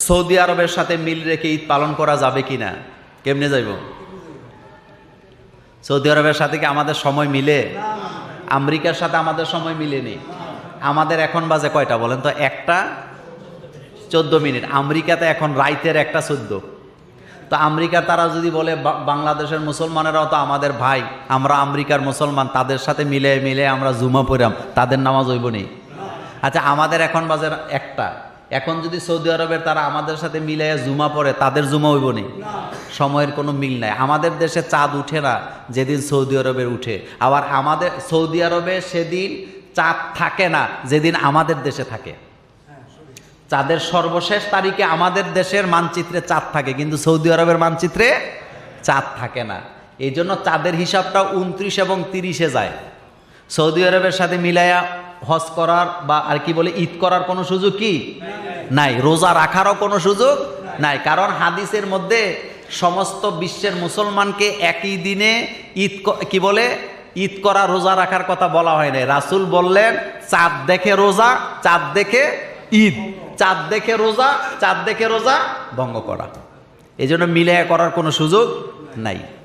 Saudi আরবের সাথে মিল রেখে ঈদ পালন করা যাবে কি না? কেমনে যাইব? সৌদি আরবের সাথে কি আমাদের সময় মিলে? আমেরিকার সাথে আমাদের সময় মিলেনি। আমাদের এখন বাজে কয়টা বলেন তো? 1:14। আমেরিকাতে এখন রাইতের 1:14। তো আমেরিকা তারা যদি বলে বাংলাদেশের মুসলমানেরাও তো আমাদের ভাই, আমরা আমেরিকার মুসলমান, তাদের সাথে মিলে মিলে আমরা জুমা পড়াম, তাদের নামাজ হইব নি? আচ্ছা, আমাদের এখন বাজে 1টা। এখন যদি সৌদি আরবের তারা আমাদের সাথে মিলে জুমা পড়ে, তাদের জুমা হইব নি? সময়ের কোনো মিল নাই। আমাদের দেশে চাঁদ উঠে না যেদিন সৌদি আরবের উঠে, আবার আমাদের সৌদি আরবে সেদিন চাঁদ থাকে না যেদিন আমাদের দেশে থাকে। চাঁদের সর্বশেষ তারিখে আমাদের দেশের মানচিত্রে চাঁদ থাকে, কিন্তু সৌদি আরবের মানচিত্রে চাঁদ থাকে না। এই জন্য চাঁদের হিসাবটা 29 এবং 30-এ যায়। সৌদি আরবের সাথে মিলাইয়া হজ করার বা আর কি বলে ঈদ করার কোনো সুযোগ কি নাই? রোজা রাখারও কোনো সুযোগ নাই, কারণ হাদিসের মধ্যে সমস্ত বিশ্বের মুসলমানকে একই দিনে ঈদ কি বলে ঈদ করা, রোজা রাখার কথা বলা হয় না। রাসূল বললেন চাঁদ দেখে রোজা, চাঁদ দেখে ঈদ, চাঁদ দেখে রোজা, চাঁদ দেখে রোজা ভঙ্গ করা। এই জন্য মিলাইয়া করার কোনো সুযোগ নাই।